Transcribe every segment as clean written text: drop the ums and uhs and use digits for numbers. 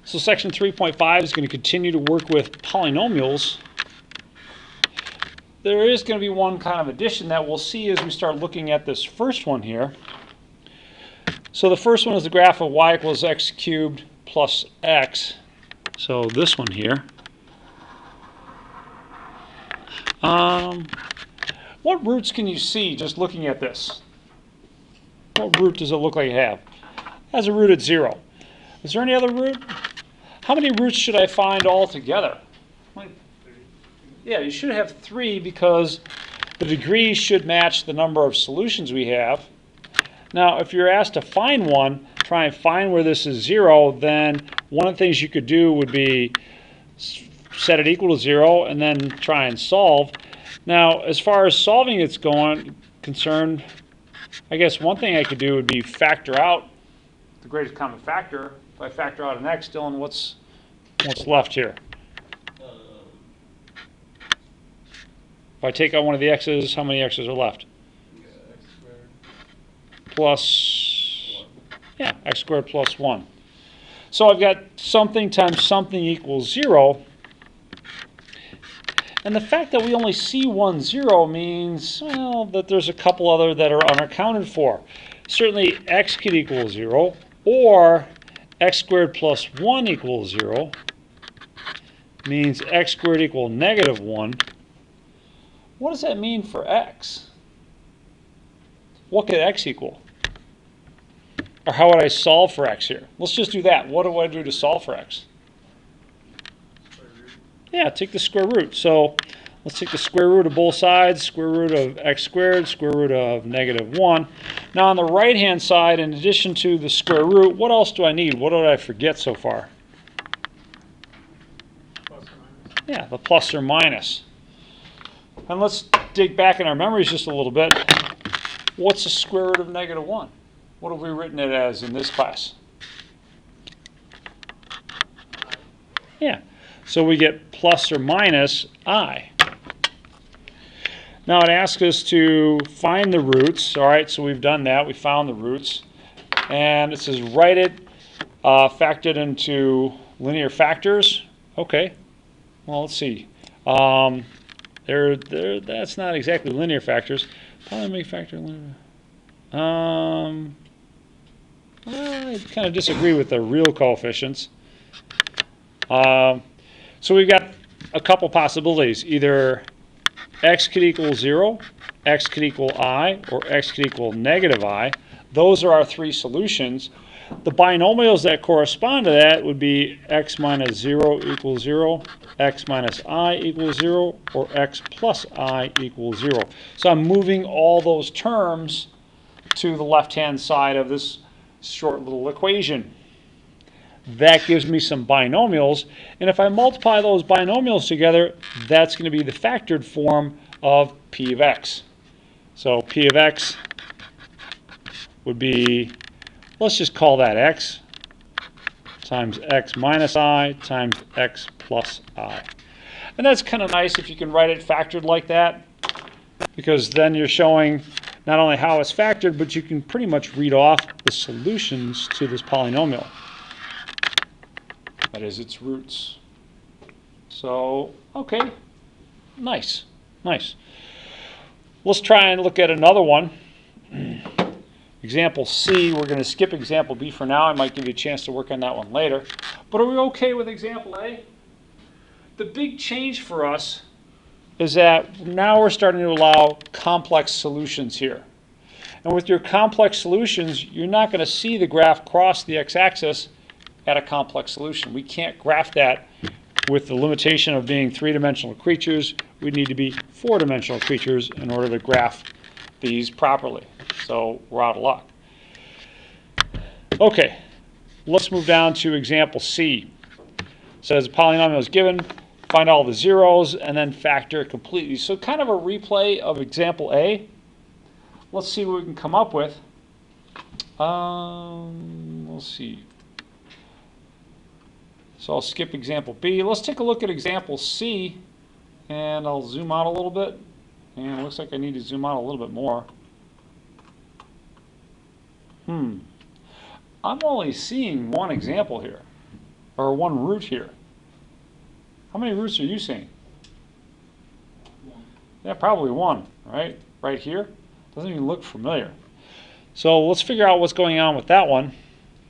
So section 3.5 is going to continue to work with polynomials. There is going to be one kind of addition that we'll see as we start looking at this first one here. So the first one is the graph of y equals x cubed plus x. So this one here. What roots can you see just looking at this? What root does it look like it have? It has a root at 0. Is there any other root? How many roots should I find altogether? Yeah, you should have 3 because the degree should match the number of solutions we have. Now, if you're asked to find one, try and find where this is 0, then one of the things you could do would be set it equal to 0 and then try and solve. Now, as far as solving it's concerned, I guess one thing I could do would be factor out the greatest common factor. If I factor out an x, Dylan, what's left here? If I take out one of the x's, how many x's are left? X squared. Plus, yeah, x squared plus 1. So I've got something times something equals 0. And the fact that we only see 1 0 means, well, that there's a couple other that are unaccounted for. Certainly x could equal 0, or x squared plus 1 equals 0 means x squared equal negative 1. What does that mean for x? What could x equal? Or how would I solve for x here? Let's just do that. What do I do to solve for x? Yeah, take the square root. So let's take the square root of both sides, square root of x squared, square root of negative 1. Now on the right-hand side, in addition to the square root, what else do I need? What did I forget so far? Plus or minus. Yeah, the plus or minus. And let's dig back in our memories just a little bit. What's the square root of negative 1? What have we written it as in this class? Yeah. So we get plus or minus I. Now it asks us to find the roots. All right, so we've done that. We found the roots. And it says write it, factor it into linear factors. Okay. Well, let's see. That's not exactly linear factors. Polynomial factor linear. I kind of disagree with the real coefficients. So we've got a couple possibilities. Either x could equal 0, x could equal I, or x could equal negative I. Those are our 3 solutions. The binomials that correspond to that would be x minus 0 equals 0, x minus I equals 0, or x plus I equals 0. So I'm moving all those terms to the left-hand side of this short little equation. That gives me some binomials, and if I multiply those binomials together, that's going to be the factored form of p of x. So p of x would be, let's just call that x times x minus I times x plus I. And that's kind of nice if you can write it factored like that, because then you're showing not only how it's factored, but you can pretty much read off the solutions to this polynomial. That is its roots. So, okay, nice, nice. Let's try and look at another one. Example C, we're going to skip example B for now. I might give you a chance to work on that one later. But are we okay with example A? The big change for us is that now we're starting to allow complex solutions here. And with your complex solutions, you're not going to see the graph cross the x-axis at a complex solution. We can't graph that with the limitation of being 3-dimensional creatures. We need to be 4-dimensional creatures in order to graph these properly. So we're out of luck. Okay, let's move down to example C. It says a polynomial is given, find all the zeros, and then factor it completely. So kind of a replay of example A. Let's see what we can come up with. Let's see. So I'll skip example B. Let's take a look at example C, and I'll zoom out a little bit. And it looks like I need to zoom out a little bit more. I'm only seeing one example here. or one root here. How many roots are you seeing? Yeah, probably one, right? Right here. Doesn't even look familiar. So let's figure out what's going on with that one.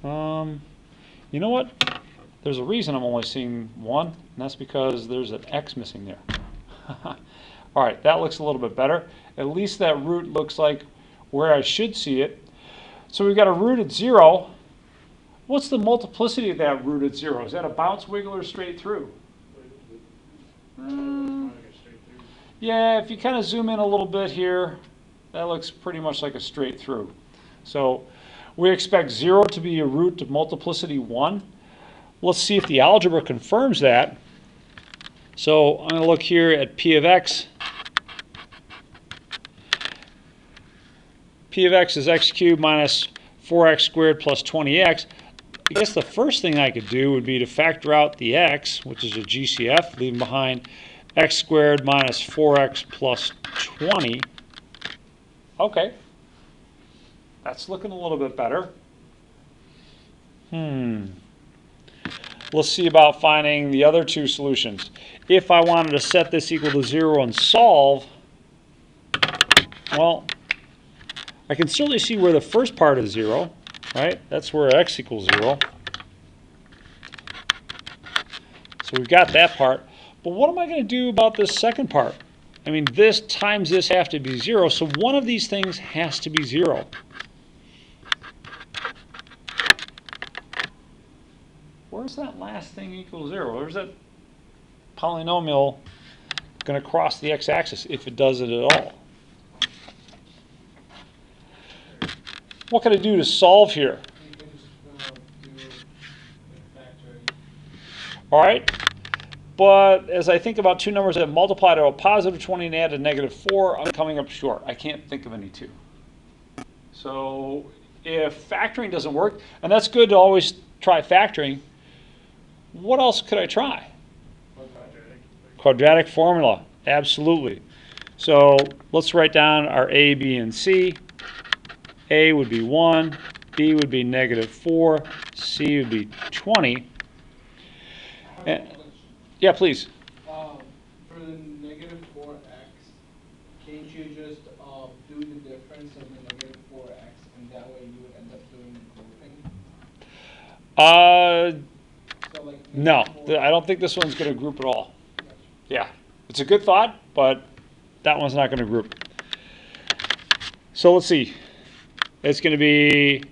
You know what? There's a reason I'm only seeing one, and that's because there's an x missing there. All right, that looks a little bit better. At least that root looks like where I should see it. So we've got a root at 0. What's the multiplicity of that root at 0? Is that a bounce, wiggle, or straight through? Yeah, if you kind of zoom in a little bit here, that looks pretty much like a straight through. So we expect 0 to be a root of multiplicity 1. Let's see if the algebra confirms that. So I'm going to look here at P of x. P of x is x cubed minus 4x squared plus 20x. I guess the first thing I could do would be to factor out the x, which is a GCF, leaving behind x squared minus 4x plus 20. Okay. That's looking a little bit better. Let's see about finding the other two solutions. If I wanted to set this equal to 0 and solve, well, I can certainly see where the first part is 0, right? That's where x equals 0. So we've got that part. But what am I going to do about this second part? I mean, this times this have to be 0, so one of these things has to be 0. Where's that last thing equal 0? Where's that polynomial going to cross the x-axis, if it does it at all? What can I do to solve here? You can just do factoring. All right. But as I think about two numbers that multiply to a positive 20 and add a negative 4, I'm coming up short. I can't think of any two. So if factoring doesn't work, and that's good to always try factoring, what else could I try? Quadratic formula, absolutely. So let's write down our A, B, and C. A would be 1, B would be negative 4, C would be 20. Yeah, please. For the negative 4x, can't you just do the difference of the negative 4x, and that way you would end up doing grouping? So like No, -4. I don't think this one's going to group at all. Gotcha. Yeah, it's a good thought, but that one's not going to group. So let's see. It's going to be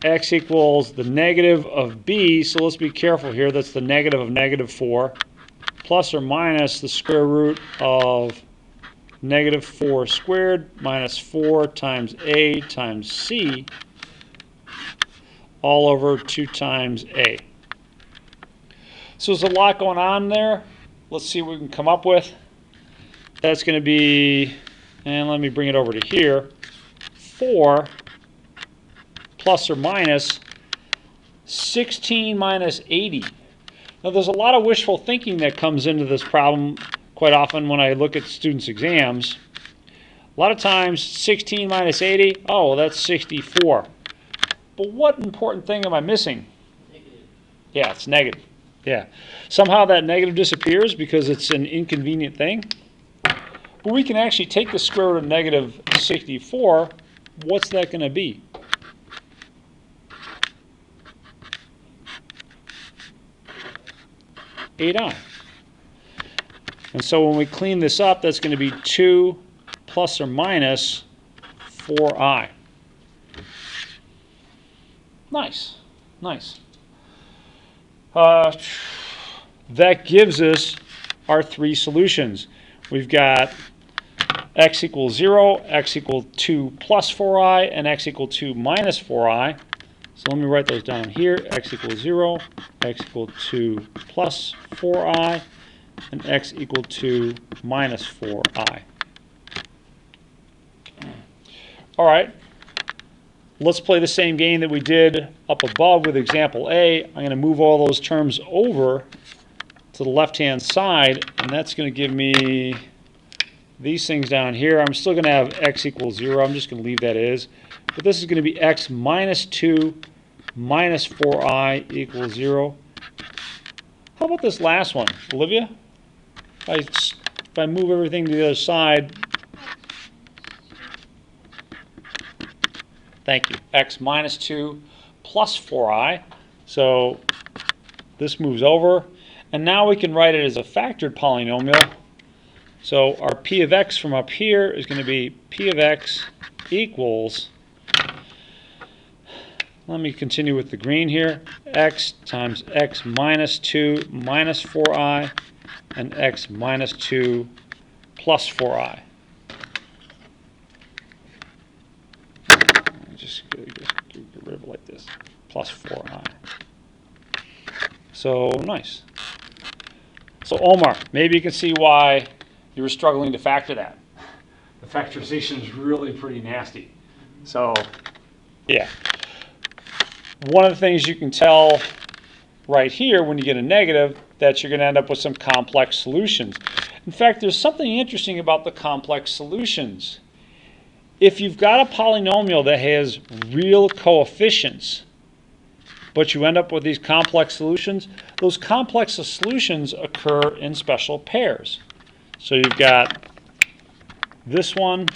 x equals the negative of b, so let's be careful here. That's the negative of negative 4, plus or minus the square root of negative 4 squared minus 4 times a times c, all over 2 times a. So there's a lot going on there. Let's see what we can come up with. That's going to be, and let me bring it over to here, 4 plus or minus 16 minus 80. Now there's a lot of wishful thinking that comes into this problem quite often when I look at students' exams. A lot of times 16 minus 80, oh, well, that's 64. But what important thing am I missing? Negative. Yeah, it's negative. Yeah. Somehow that negative disappears because it's an inconvenient thing. But we can actually take the square root of negative 64. What's that going to be? 8i. And so when we clean this up, that's going to be 2 plus or minus 4i. Nice. Nice. That gives us our three solutions. We've got x equals 0, x equals 2 plus 4i, and x equals 2 minus 4i. So let me write those down here. X equals 0, x equals 2 plus 4i, and x equals 2 minus 4i. All right. Let's play the same game that we did up above with example A. I'm going to move all those terms over to the left-hand side, and that's going to give me these things down here. I'm still going to have x equals 0. I'm just going to leave that as. But this is going to be x minus 2 minus 4i equals 0. How about this last one, Olivia? If I move everything to the other side, thank you, x minus 2 plus 4i. So this moves over. And now we can write it as a factored polynomial. So our p of x from up here is going to be p of x equals, let me continue with the green here, x times x minus 2 minus 4i and x minus 2 plus 4i. Just get rid of it like this, plus 4i. So nice. So Omar, maybe you can see why you were struggling to factor that. The factorization is really pretty nasty. So yeah. One of the things you can tell right here when you get a negative, that you're going to end up with some complex solutions. In fact, there's something interesting about the complex solutions. If you've got a polynomial that has real coefficients, but you end up with these complex solutions, those complex solutions occur in special pairs. So you've got this one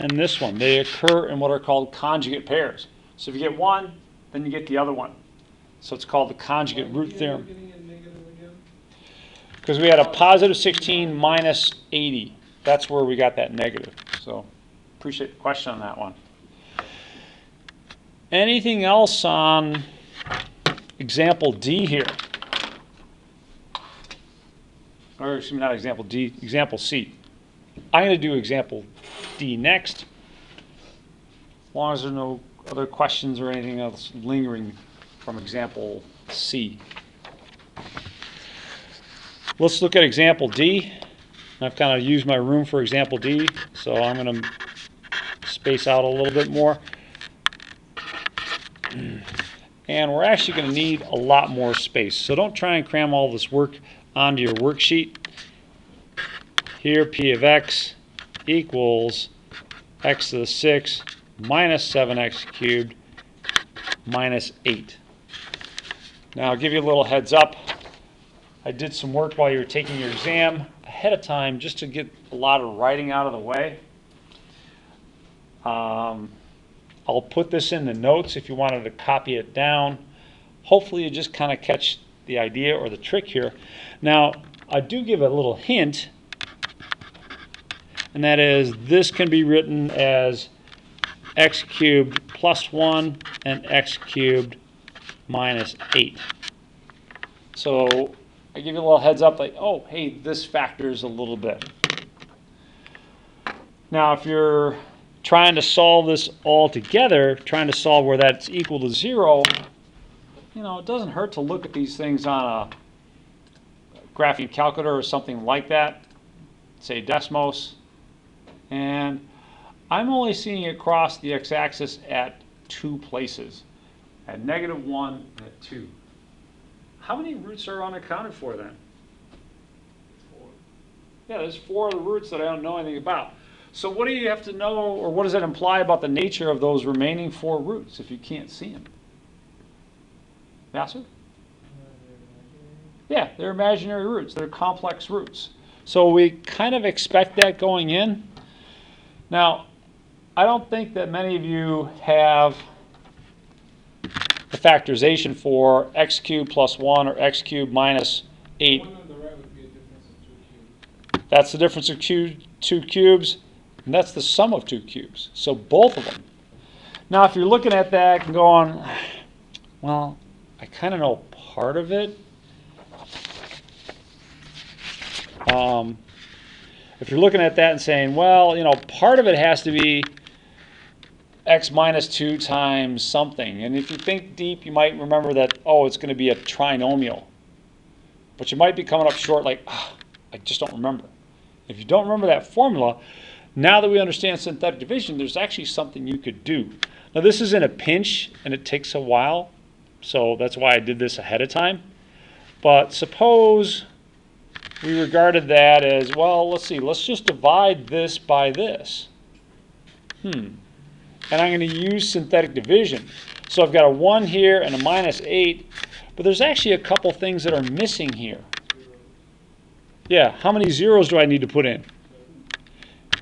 and this one. They occur in what are called conjugate pairs. So if you get one, then you get the other one. So it's called the conjugate root theorem. Because we had a positive 16 minus 80. That's where we got that negative. So appreciate the question on that one. Anything else on example D here? Or excuse me, not example D, example C. I'm going to do example D next, as long as there are no other questions or anything else lingering from example C. Let's look at example D. I've kind of used my room for example D, so I'm going to space out a little bit more. And we're actually going to need a lot more space. So don't try and cram all this work onto your worksheet. Here, p of x equals x to the 6 minus 7x cubed minus 8. Now, I'll give you a little heads up. I did some work while you were taking your exam ahead of time just to get a lot of writing out of the way. I'll put this in the notes if you wanted to copy it down. Hopefully you just kind of catch the idea or the trick here. Now, I do give a little hint, and that is this can be written as x cubed plus 1 and x cubed minus 8. So I give you a little heads up like, oh, hey, this factors a little bit. Now, if you're trying to solve this all together, trying to solve where that's equal to 0, you know, it doesn't hurt to look at these things on a graphing calculator or something like that, say Desmos, and I'm only seeing it cross the x-axis at 2 places, at -1 and at 2. How many roots are unaccounted for then? 4. Yeah, there's 4 of the roots that I don't know anything about. So what do you have to know, or what does it imply about the nature of those remaining 4 roots if you can't see them? Nasser? Yeah, they're imaginary roots. They're complex roots. So we kind of expect that going in. Now, I don't think that many of you have the factorization for x cubed plus 1 or x cubed minus 8. 1 on the right would be a difference of 2 cubes. That's the difference of 2 cubes, and that's the sum of 2 cubes. So both of them. Now, if you're looking at that and going, well, I kind of know part of it. If you're looking at that and saying, well, you know, part of it has to be x minus 2 times something. And if you think deep, you might remember that, oh, it's going to be a trinomial. But you might be coming up short like, I just don't remember. If you don't remember that formula, now that we understand synthetic division, there's actually something you could do. Now, this is in a pinch, and it takes a while. So that's why I did this ahead of time. But suppose we regarded that as, well, let's see, let's just divide this by this. And I'm going to use synthetic division. So I've got a 1 here and a minus 8. But there's actually a couple things that are missing here. Yeah, how many zeros do I need to put in?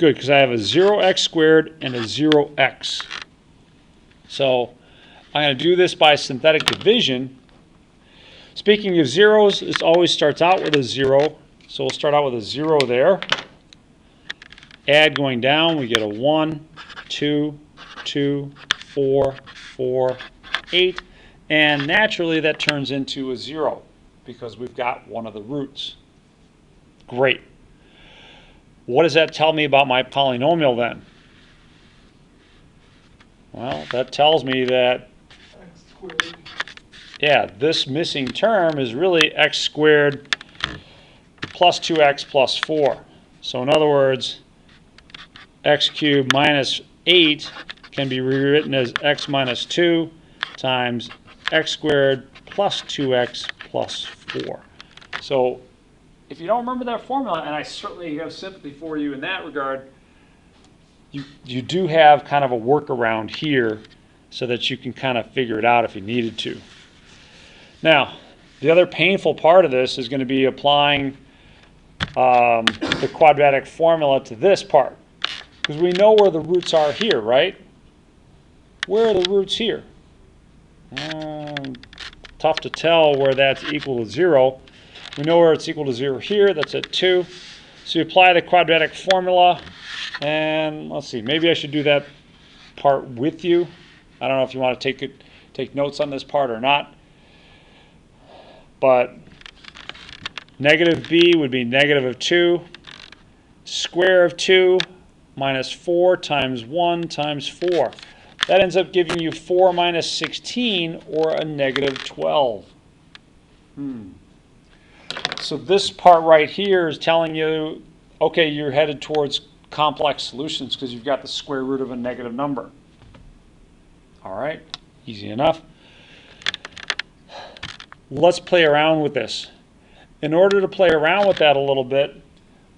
Good, because I have a 0x squared and a 0x. So I'm going to do this by synthetic division. Speaking of zeros, it always starts out with a 0. So we'll start out with a 0 there. Add going down, we get a 1, 2, 2, 4, 4, 8. And naturally that turns into a 0 because we've got one of the roots. Great. What does that tell me about my polynomial then? Well, that tells me that, X squared. yeah, this missing term is really x squared plus 2x plus 4. So in other words, x cubed minus 8 can be rewritten as x minus 2 times x squared plus 2x plus 4. So if you don't remember that formula, and I certainly have sympathy for you in that regard, you do have kind of a workaround here so that you can kind of figure it out if you needed to. Now, the other painful part of this is going to be applying the quadratic formula to this part. Because we know where the roots are here, right? Where are the roots here? Tough to tell where that's equal to 0. We know where it's equal to 0 here. That's at 2. So you apply the quadratic formula. And let's see, maybe I should do that part with you. I don't know if you want to take notes on this part or not. But negative b would be negative of 2. Square of 2 minus 4 times 1 times 4. That ends up giving you 4 minus 16, or a negative 12. So this part right here is telling you, okay, you're headed towards complex solutions because you've got the square root of a negative number. All right, easy enough. Let's play around with this. In order to play around with that a little bit,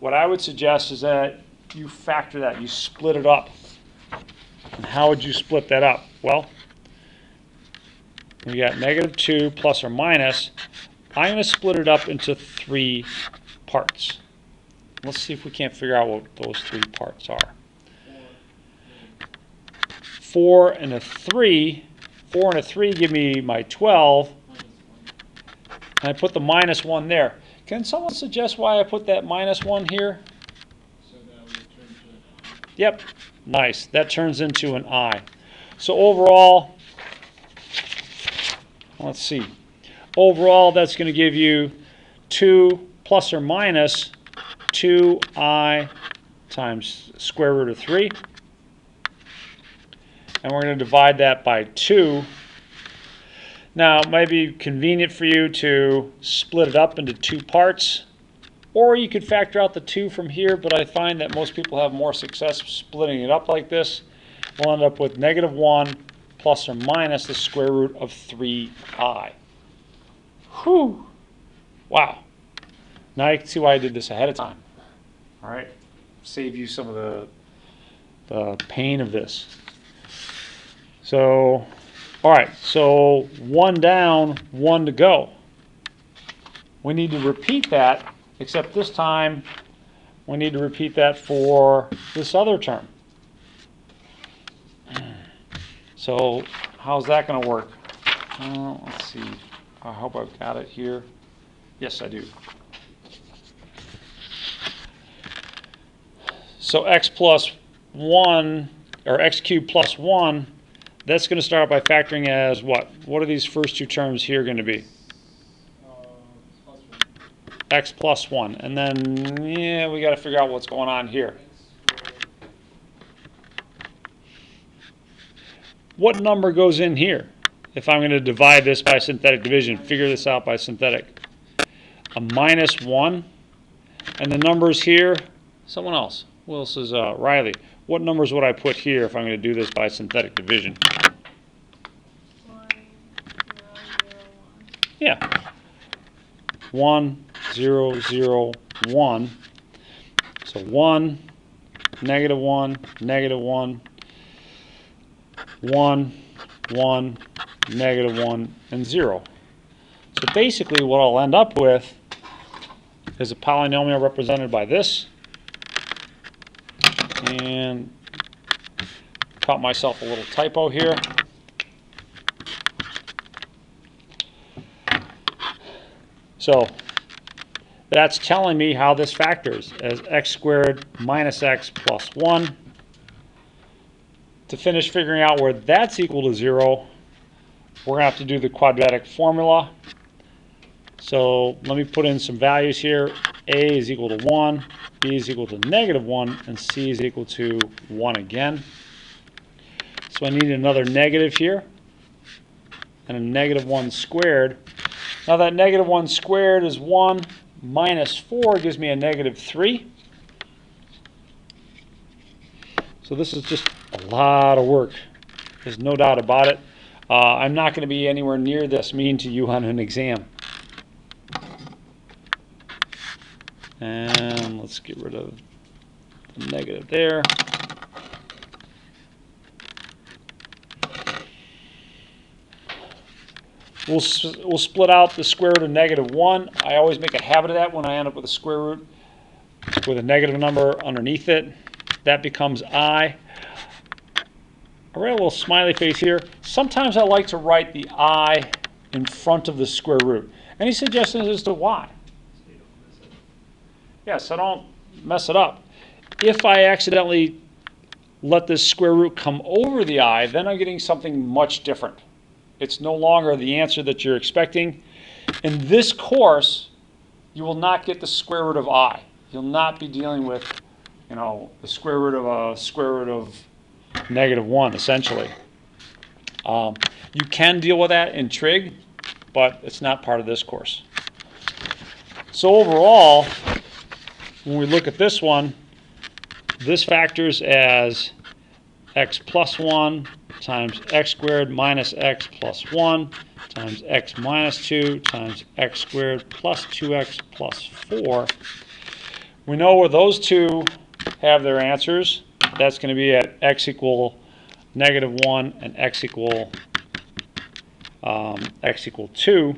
what I would suggest is that you factor that, you split it up. And how would you split that up? Well, we got negative 2 plus or minus. I'm going to split it up into 3 parts. Let's see if we can't figure out what those 3 parts are. 4 and a 3. 4 and a 3 give me my 12. And I put the minus 1 there. Can someone suggest why I put that minus 1 here? So that would turn to an I. Yep, nice. That turns into an I. So overall, let's see. Overall, that's going to give you 2 plus or minus 2i times square root of 3. And we're going to divide that by 2. Now, it might be convenient for you to split it up into 2 parts. Or you could factor out the 2 from here, but I find that most people have more success splitting it up like this. We'll end up with negative 1 plus or minus the square root of 3i. Whew. Wow. Now you can see why I did this ahead of time. All right. Save you some of the pain of this. So, all right. So 1 down, 1 to go. We need to repeat that, except this time we need to repeat that for this other term. So how's that going to work? Let's see. I hope I've got it here. Yes, I do. So x plus 1, or x cubed plus 1, that's going to start by factoring as what? What are these first 2 terms here going to be? Plus 1. X plus 1. And then, yeah, we got to figure out what's going on here. What number goes in here? If I'm going to divide this by synthetic division, figure this out by synthetic. A minus 1. And the numbers here, someone else. Who else is Riley? What numbers would I put here if I'm going to do this by synthetic division? 1, 0, 0, 1. Yeah. 1, 0, 0, 1. So 1, negative 1, negative 1, 1, 1, negative 1, and 0. So basically what I'll end up with is a polynomial represented by this. And caught myself a little typo here. So that's telling me how this factors as x squared minus x plus 1. To finish figuring out where that's equal to 0, we're going to have to do the quadratic formula. So let me put in some values here. A is equal to 1, B is equal to -1, and C is equal to 1 again. So I need another negative here, and a -1 squared. Now that -1 squared is 1 minus 4 gives me a -3. So this is just a lot of work. There's no doubt about it. I'm not going to be anywhere near this mean to you on an exam. And let's get rid of the negative there. We'll split out the square root of -1. I always make a habit of that when I end up with a square root with a negative number underneath it. That becomes I. I write a little smiley face here. Sometimes I like to write the I in front of the square root. Any suggestions as to why? Yes, I don't mess it up. If I accidentally let this square root come over the I, then I'm getting something much different. It's no longer the answer that you're expecting. In this course, you will not get the square root of I. You'll not be dealing with, the square root of a square root of -1, essentially. You can deal with that in trig, but it's not part of this course. So overall, when we look at this one, this factors as x plus 1 times x squared minus x plus 1 times x minus 2 times x squared plus 2x plus 4. We know where those two have their answers. That's going to be at x equal -1 and x equal 2.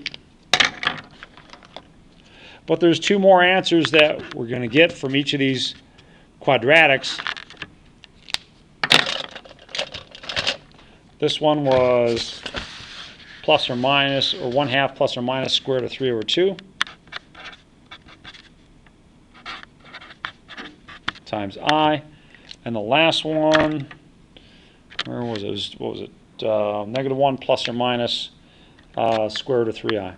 But there's two more answers that we're going to get from each of these quadratics. This one was plus or minus, or 1/2 plus or minus square root of 3 over 2 times I. And the last one, where was it? What was it? -1 plus or minus square root of 3i.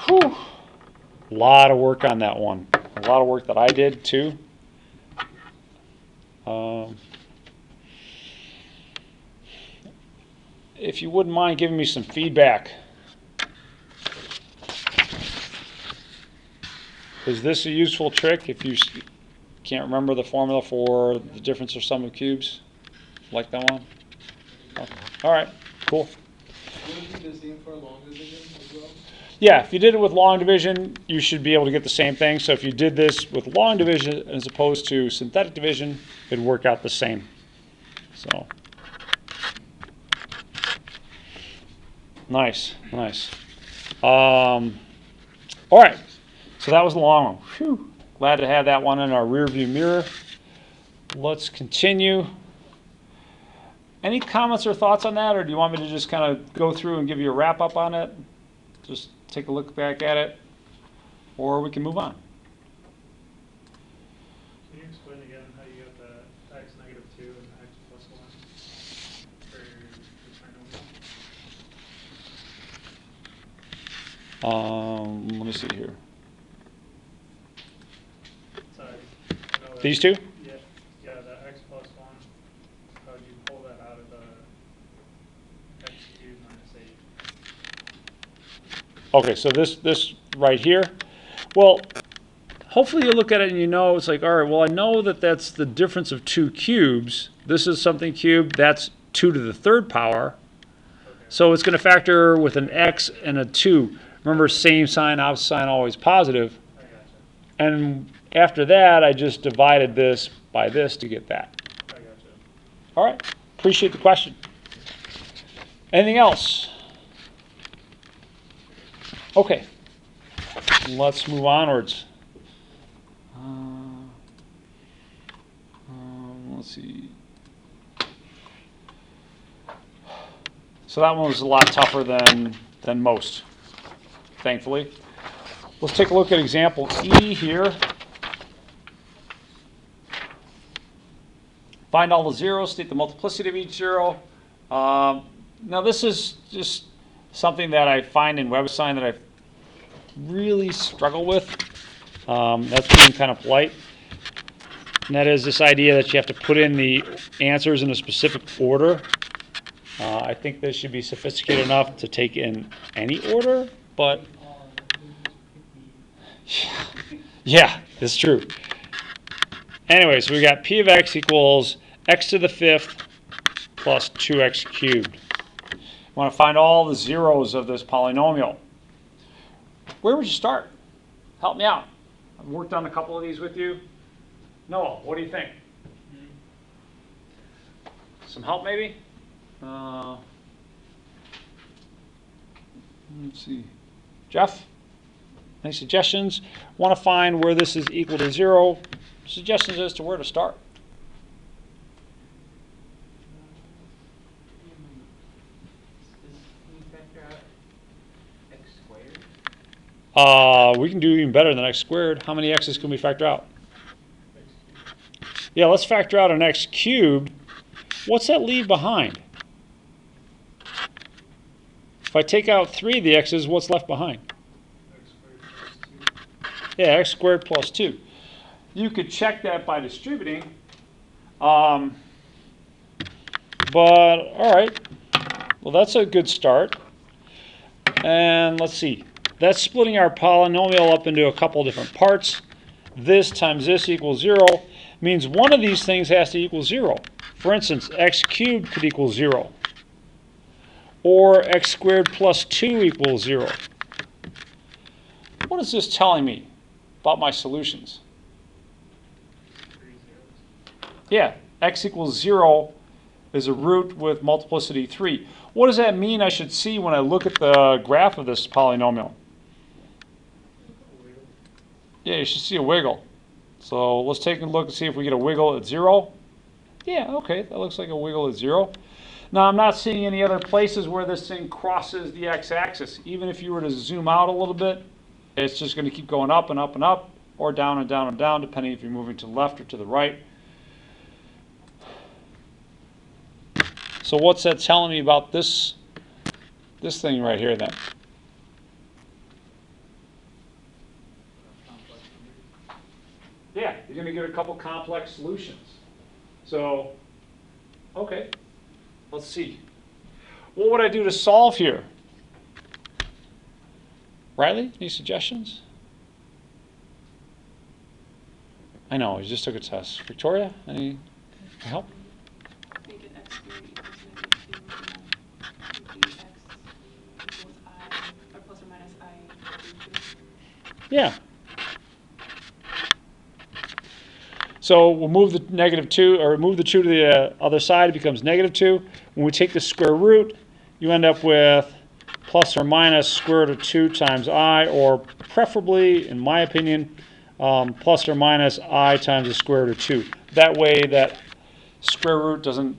Whew. A lot of work on that one. A lot of work that I did too. If you wouldn't mind giving me some feedback. Is this a useful trick if you can't remember the formula for the difference of sum of cubes? Like that one? Okay. All right, cool. Would it be the same for long division as well? Yeah, if you did it with long division, you should be able to get the same thing. So if you did this with long division as opposed to synthetic division, it'd work out the same. So, nice. All right, so that was the long one. Whew. Glad to have that one in our rear view mirror. Let's continue. Any comments or thoughts on that, or do you want me to just kind of go through and give you a wrap up on it? Just take a look back at it, or we can move on. Can you explain again how you got the x -2 and the x plus 1 for the trinomial? Let me see here. Sorry. I know that- These two? Yeah, the x plus 1. How would you pull that out of the x cubed minus 8? Okay, so this right here. Well, hopefully you look at it and you know it's like, all right, well, I know that that's the difference of two cubes. This is something cubed. That's 2 to the 3rd power. Okay. So it's going to factor with an x and a 2. Remember, same sign, opposite sign, always positive. I gotcha. And after that, I just divided this by this to get that. I gotcha. All right, appreciate the question. Anything else? Okay. Let's move onwards. Let's see. So that one was a lot tougher than most, thankfully. Let's take a look at example E here. Find all the zeros, state the multiplicity of each zero. Now this is just something that I find in WebAssign that I really struggle with. That's being kind of polite. And that is this idea that you have to put in the answers in a specific order. I think this should be sophisticated enough to take in any order, but yeah, it's true. Anyway, so we got p of x equals x to the fifth plus 2x cubed. We want to find all the zeros of this polynomial. Where would you start? Help me out. I've worked on a couple of these with you. Noah, what do you think? Some help maybe? Let's see. Jeff, any suggestions? Want to find where this is equal to 0. Suggestions as to where to start. Can you factor out x squared? We can do even better than x squared. How many x's can we factor out? Yeah, let's factor out an x cubed. What's that leave behind? If I take out 3 of the x's, what's left behind? X squared plus 2. Yeah, x squared plus 2. You could check that by distributing. But, all right. Well, that's a good start. And let's see. That's splitting our polynomial up into a couple different parts. This times this equals 0 means one of these things has to equal 0. For instance, x cubed could equal 0. Or x squared plus 2 equals 0. What is this telling me about my solutions? 3 zeros. Yeah, x equals 0 is a root with multiplicity 3. What does that mean I should see when I look at the graph of this polynomial? Yeah, you should see a wiggle. So let's take a look and see if we get a wiggle at 0. Yeah, okay, that looks like a wiggle at 0. Now, I'm not seeing any other places where this thing crosses the x-axis. Even if you were to zoom out a little bit, it's just going to keep going up and up and up, or down and down and down, depending if you're moving to the left or to the right. So what's that telling me about this thing right here then? Yeah, you're going to get a couple complex solutions. So, okay, let's see. What would I do to solve here? Riley, any suggestions? I know, he just took a test. Victoria, any help? Make it x squared equals -2, and then x equals I, or plus or minus I equals 2. Yeah. So we'll move the -2, or move the 2 to the other side, it becomes -2. When we take the square root, you end up with plus or minus square root of 2 times I, or preferably, in my opinion, plus or minus I times the square root of 2. That way that square root doesn't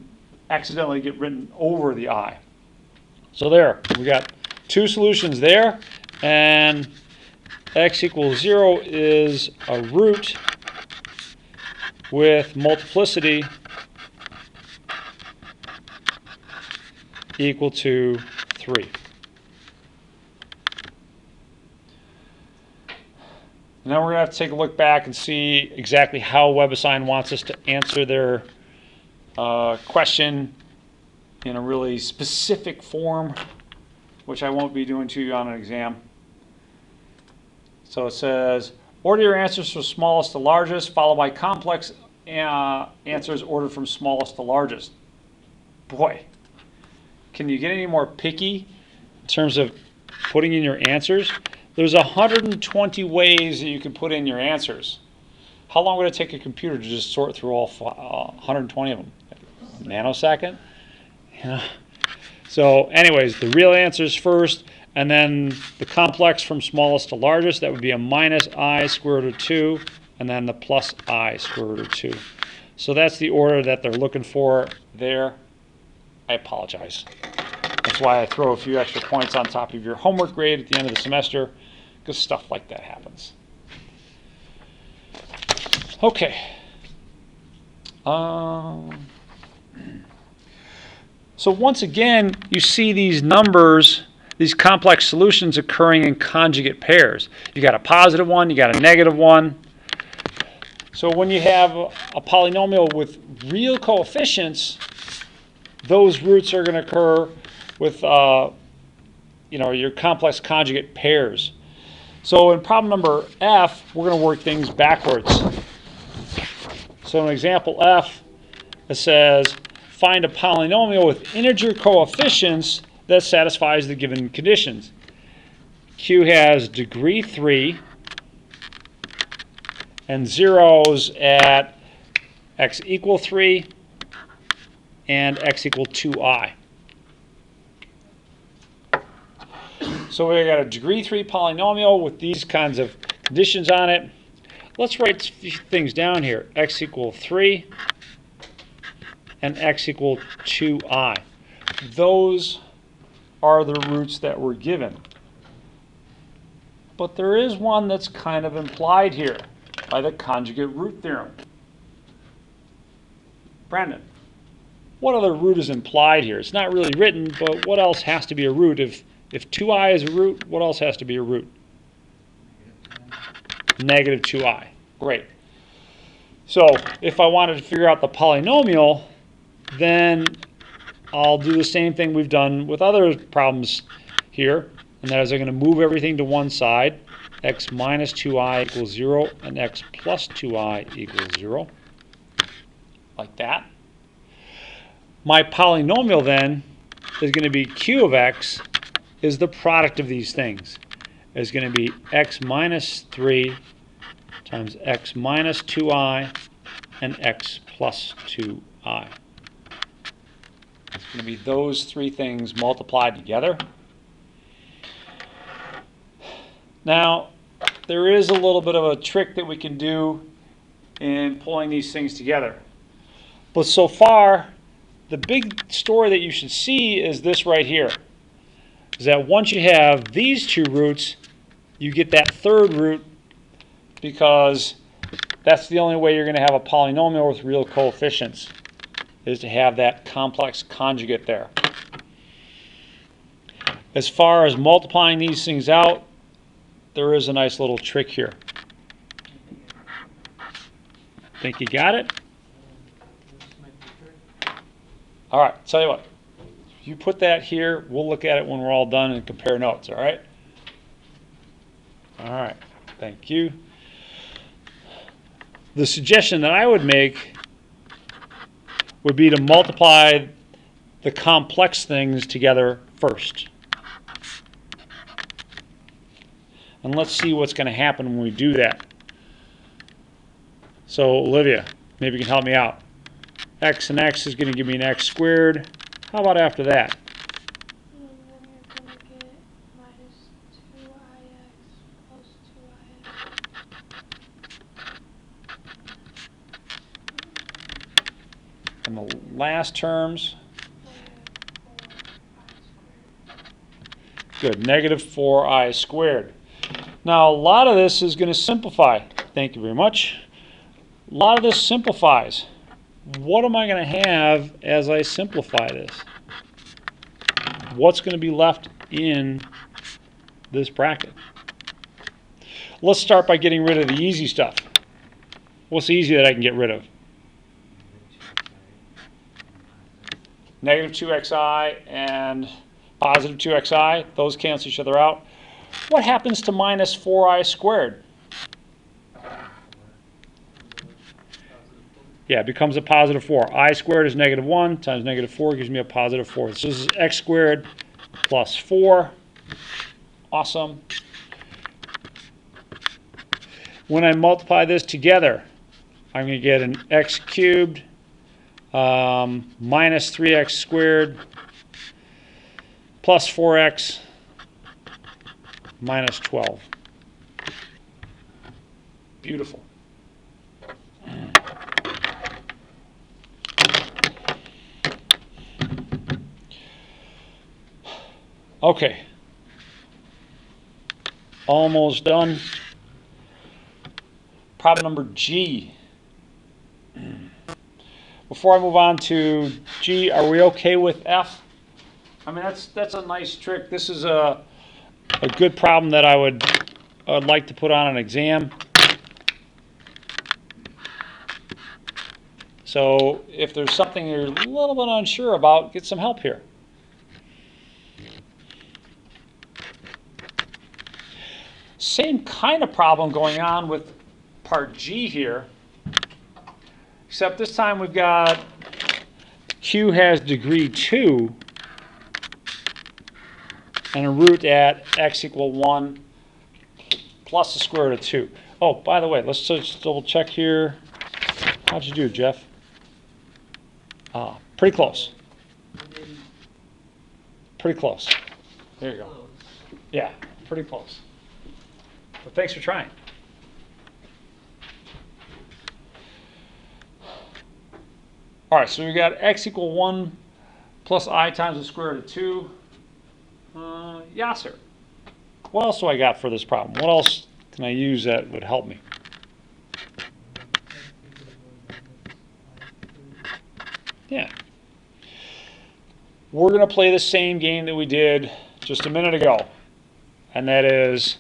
accidentally get written over the I. So there, we got 2 solutions there, and x equals 0 is a root with multiplicity equal to 3. Now we're going to have to take a look back and see exactly how WebAssign wants us to answer their question in a really specific form, which I won't be doing to you on an exam. So it says, order your answers from smallest to largest, followed by complex answers ordered from smallest to largest. Boy, can you get any more picky in terms of putting in your answers? There's 120 ways that you can put in your answers. How long would it take a computer to just sort through all 120 of them? A nanosecond? You know? So anyways, the real answer is first, and then the complex from smallest to largest, that would be a minus I square root of 2, and then the plus I square root of 2. So that's the order that they're looking for there. I apologize. That's why I throw a few extra points on top of your homework grade at the end of the semester, because stuff like that happens. Okay. So once again, you see these numbers, these complex solutions occurring in conjugate pairs. You got a positive one, you got a negative one. So when you have a polynomial with real coefficients, those roots are going to occur with your complex conjugate pairs. So in problem number F, we're going to work things backwards. So in example F, it says, find a polynomial with integer coefficients that satisfies the given conditions. Q has degree 3 and zeros at x equal 3 and x equal 2i. So we got a degree 3 polynomial with these kinds of conditions on it. Let's write things down here. X equal 3 and x equal 2i. Those are the roots that were given. But there is one that's kind of implied here by the conjugate root theorem. Brandon, what other root is implied here? It's not really written, but what else has to be a root? If 2i is a root, what else has to be a root? Negative 2i. Great. So if I wanted to figure out the polynomial, then I'll do the same thing we've done with other problems here, and that is I'm going to move everything to one side. X minus 2i equals 0, and x plus 2i equals 0. Like that. My polynomial then is going to be q of x is the product of these things. It's going to be x minus 3 times x minus 2i and x plus 2i. It's going to be those three things multiplied together. Now, there is a little bit of a trick that we can do in pulling these things together. But so far, the big story that you should see is this right here. Is that once you have these two roots, you get that third root because that's the only way you're going to have a polynomial with real coefficients, is to have that complex conjugate there. As far as multiplying these things out, there is a nice little trick here. Think you got it? All right, tell you what. You put that here, we'll look at it when we're all done and compare notes, all right? All right, thank you. The suggestion that I would make would be to multiply the complex things together first. And let's see what's going to happen when we do that. So, Olivia, maybe you can help me out. X and x is going to give me an x squared. How about after that? And then you're going to get minus 2ix plus 2ix. And the last terms. Good, negative 4i squared. Now, a lot of this is going to simplify. Thank you very much. A lot of this simplifies. What am I going to have as I simplify this? What's going to be left in this bracket? Let's start by getting rid of the easy stuff. What's easy that I can get rid of? Negative 2xi and positive 2xi. Those cancel each other out. What happens to minus 4i squared? Yeah, it becomes a positive 4. I squared is negative 1 times negative 4 gives me a positive 4. So this is x squared plus 4. Awesome. When I multiply this together, I'm going to get an x cubed minus 3x squared plus 4x minus 12. Beautiful. Okay. Almost done. Problem number G. Before I move on to G, are we okay with F? I mean, that's a nice trick. This is a good problem that I would like to put on an exam. So if there's something you're a little bit unsure about, get some help here. Same kind of problem going on with part G here, except this time we've got Q has degree 2 and a root at x equal 1 plus the square root of 2. Oh, by the way, let's just double check here. How'd you do, Jeff? Pretty close. Pretty close. There you go. Yeah, pretty close. But thanks for trying. All right, so we got x equal 1 plus I times the square root of 2. Yasser. What else do I got for this problem? What else can I use that would help me? Yeah. We're going to play the same game that we did just a minute ago. And that is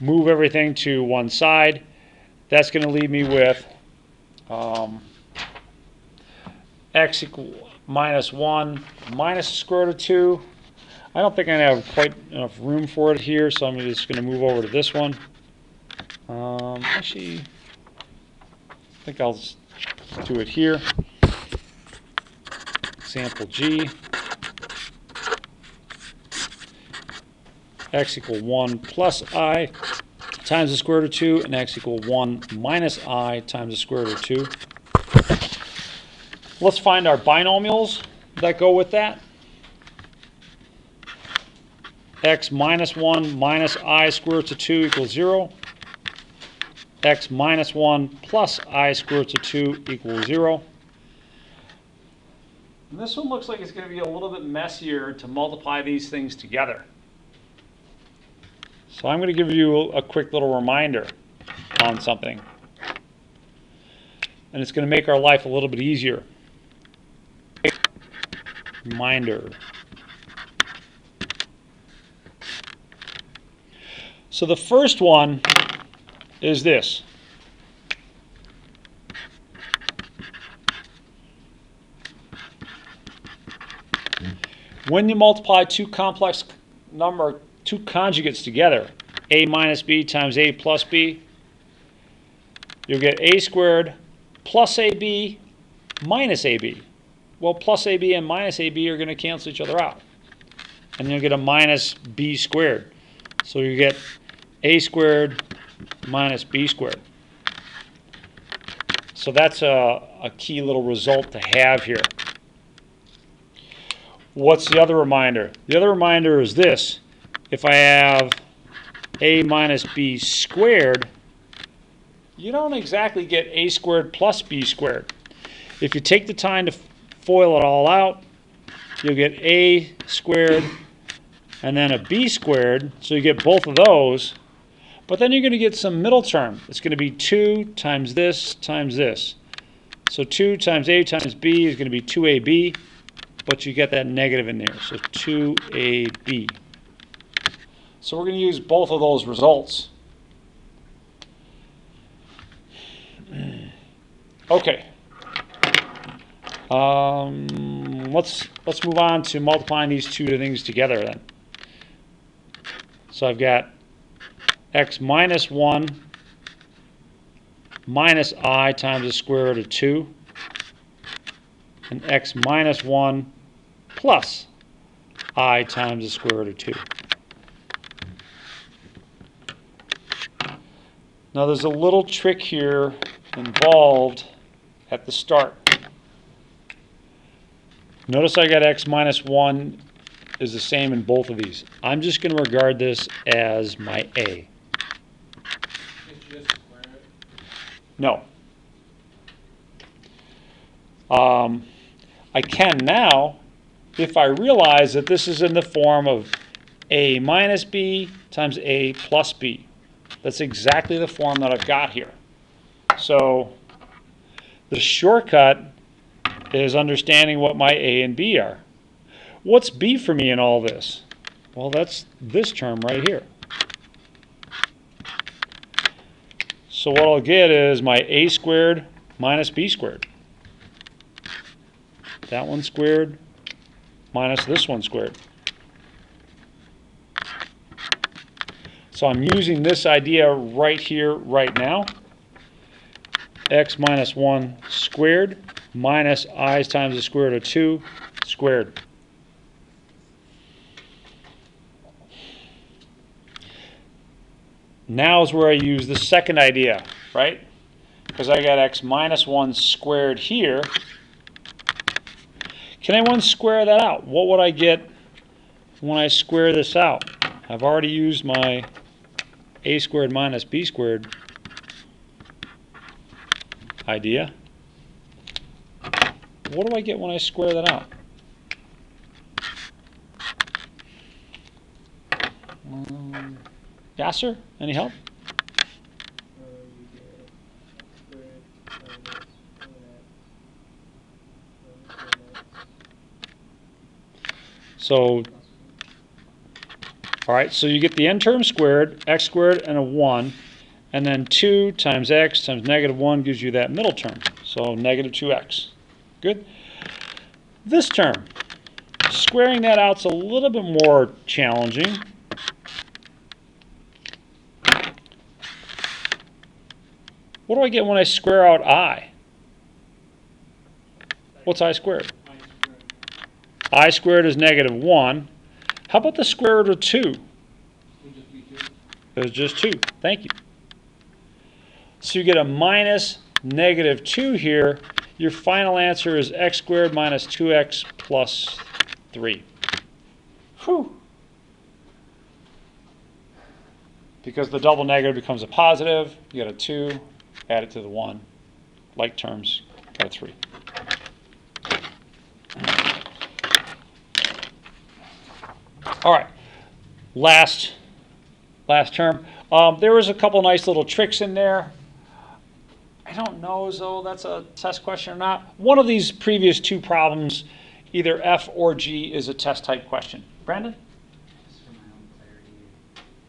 move everything to one side. That's going to leave me with x equal minus 1 minus the square root of 2. I don't think I have quite enough room for it here, so I'm just going to move over to this one. Actually, I think I'll just do it here. Example G. X equal 1 plus I times the square root of 2, and x equal 1 minus I times the square root of 2. Let's find our binomials that go with that. X minus 1 minus I square root of 2 equals 0. X minus 1 plus I square root of 2 equals 0. And this one looks like it's going to be a little bit messier to multiply these things together. So I'm going to give you a quick little reminder on something. And it's going to make our life a little bit easier. Reminder. So the first one is this. When you multiply two conjugates together, a minus b times a plus b, you'll get a squared plus ab minus ab. Well, plus ab and minus ab are going to cancel each other out. And you'll get a minus b squared. So you get a squared minus b squared. So that's a key little result to have here. What's the other reminder? The other reminder is this. If I have a minus b squared, you don't exactly get a squared plus b squared. If you take the time to FOIL it all out, you'll get a squared and then a b squared, so you get both of those, but then you're going to get some middle term. It's going to be 2 times this times this. So 2 times a times b is going to be 2ab, but you get that negative in there, so 2ab. So we're going to use both of those results. Okay. Let's move on to multiplying these two things together then. So I've got x minus 1 minus I times the square root of 2, and x minus 1 plus I times the square root of 2. Now there's a little trick here involved at the start. Notice I got x minus 1 is the same in both of these. I'm just going to regard this as my A. It's just square it. No. I can now, if I realize that this is in the form of A minus B times A plus B. That's exactly the form that I've got here. So the shortcut is understanding what my A and B are. What's B for me in all this? Well, that's this term right here. So what I'll get is my A squared minus B squared. That one squared minus this one squared. So I'm using this idea right here, right now. X minus 1 squared minus I times the square root of 2 squared. Now is where I use the second idea, right? Because I got x minus 1 squared here. Can I 1 square that out? What would I get when I square this out? I've already used my a squared minus b squared idea. What do I get when I square that out? Yasser, any help? You get squared minus 1x. So, all right, so you get the n term squared, x squared, and a 1, and then 2 times x times negative 1 gives you that middle term, so negative 2x. Good. This term, squaring that out's a little bit more challenging. What do I get when I square out I? What's I squared? I squared is negative 1. How about the square root of 2? Would just be 2. It was just 2. Thank you. So you get a minus negative 2 here. Your final answer is x squared minus 2x plus 3. Whew. Because the double negative becomes a positive, you get a 2, add it to the 1. Like terms, got a 3. All right, last term. There was a couple nice little tricks in there. I don't know though that's a test question or not. One of these previous two problems, either F or G, is a test type question. Brandon? Just for my own clarity,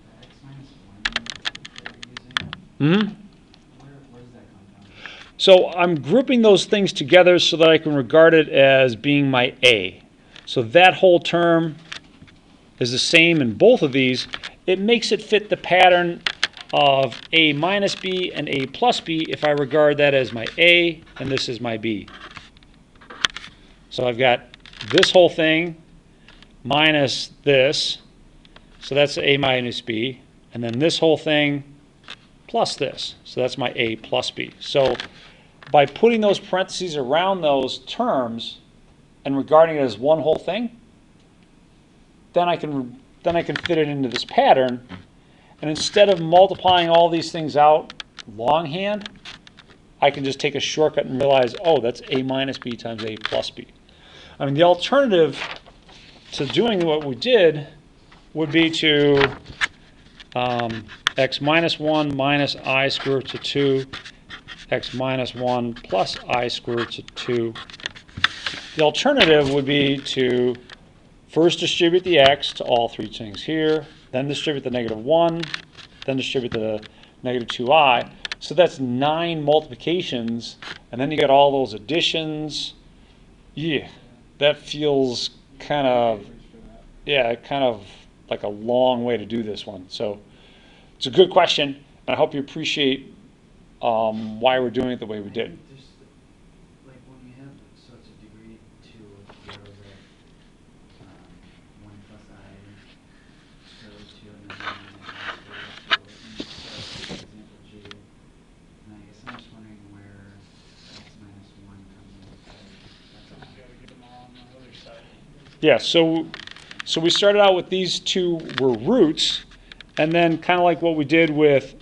the x minus 1 that you're using, where does that come from? So I'm grouping those things together so that I can regard it as being my A. So that whole term is the same in both of these. It makes it fit the pattern of A minus B and A plus B if I regard that as my A and this is my B. So I've got this whole thing minus this, so that's A minus B, and then this whole thing plus this, so that's my A plus B. So by putting those parentheses around those terms and regarding it as one whole thing, then I can fit it into this pattern. And instead of multiplying all these things out longhand, I can just take a shortcut and realize, oh, that's A minus B times A plus B. I mean, the alternative to doing what we did would be to x minus 1 minus I squared to 2, x minus 1 plus I squared to 2. The alternative would be to first distribute the x to all three things here, then distribute the negative 1, then distribute the negative 2i. So that's 9 multiplications, and then you got all those additions. Yeah, that feels kind of, kind of like a long way to do this one. So it's a good question, and I hope you appreciate why we're doing it the way we did. There's, like, when you have such a degree 2 of zeros at 1 plus I, so 2 and then 1 and then for example G, and I guess I'm just wondering where x minus 1 comes into play. You gotta get them all on the other side. Yeah, So we started out with these two were roots, and then kind of like what we did with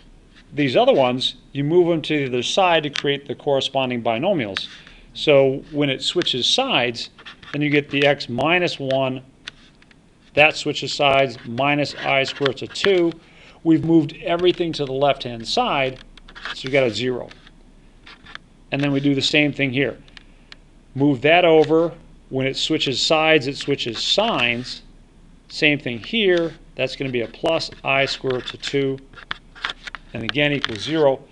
these other ones, you move them to the other side to create the corresponding binomials. So when it switches sides, then you get the x minus 1, that switches sides, minus I squared to 2. We've moved everything to the left-hand side, so we got a 0. And then we do the same thing here. Move that over. When it switches sides, it switches signs. Same thing here. That's going to be a plus I squared to 2. And again equals 0.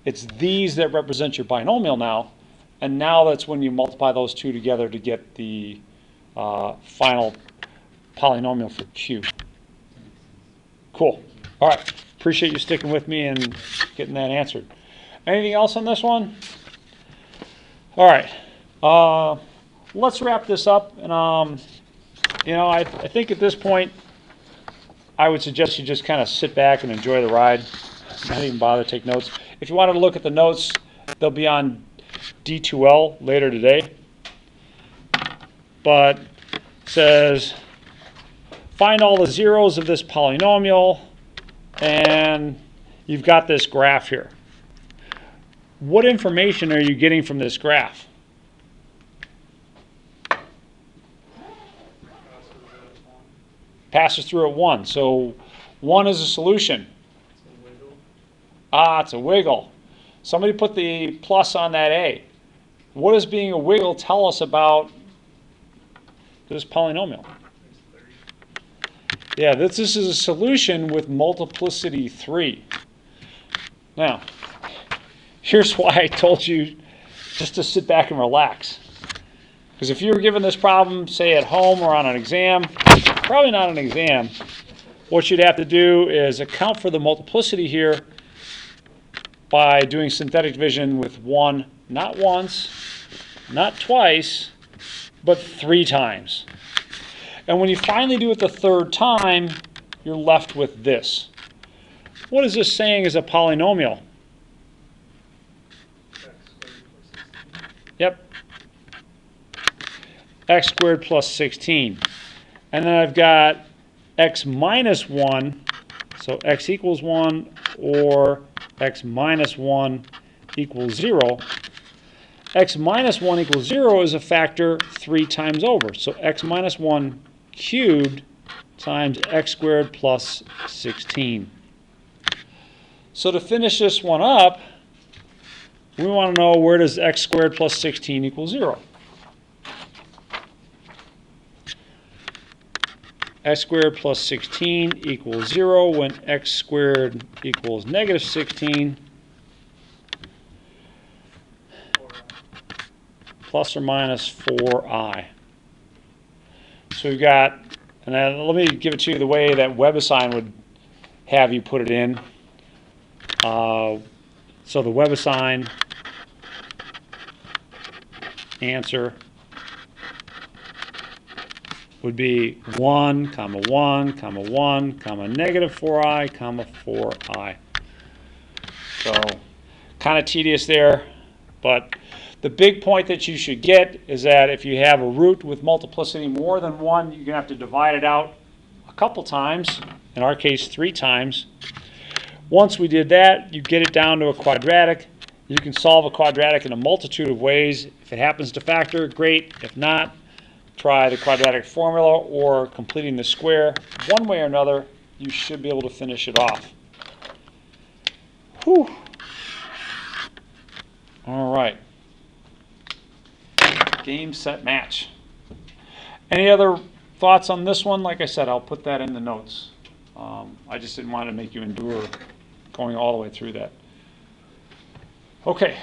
It's these that represent your binomial now. And now that's when you multiply those two together to get the final polynomial for Q. Cool. All right. Appreciate you sticking with me and getting that answered. Anything else on this one? All right. Let's wrap this up. And I think at this point, I would suggest you just kind of sit back and enjoy the ride. Not even bother to take notes. If you wanted to look at the notes, they'll be on D2L later today. But it says, find all the zeros of this polynomial, and you've got this graph here. What information are you getting from this graph? Passes through at 1. So 1 is a solution. It's a wiggle. Somebody put the plus on that A. What does being a wiggle tell us about this polynomial? Yeah, this is a solution with multiplicity 3. Now, here's why I told you just to sit back and relax. Because if you were given this problem, say at home or on an exam, probably not an exam, what you'd have to do is account for the multiplicity here by doing synthetic division with 1, not once, not twice, but 3 times. And when you finally do it the 3rd time, you're left with this. What is this saying is a polynomial? Yep. X squared plus 16. And then I've got x minus 1, so x equals 1, or x minus 1 equals 0. X minus 1 equals 0 is a factor 3 times over. So x minus 1 cubed times x squared plus 16. So to finish this one up, we want to know where does x squared plus 16 equal 0. X squared plus 16 equals 0 when x squared equals negative 16 plus or minus 4i. So we've got, and then let me give it to you the way that WebAssign would have you put it in. So the WebAssign answer would be 1, comma 1, comma 1, comma negative 4i, comma 4i. So kind of tedious there, but the big point that you should get is that if you have a root with multiplicity more than 1, you're going to have to divide it out a couple times, in our case 3 times. Once we did that, you get it down to a quadratic. You can solve a quadratic in a multitude of ways. If it happens to factor, great. If not, try the quadratic formula or completing the square. One way or another, you should be able to finish it off. Whew. All right. Game, set, match. Any other thoughts on this one? Like I said, I'll put that in the notes. I just didn't want to make you endure going all the way through that. Okay.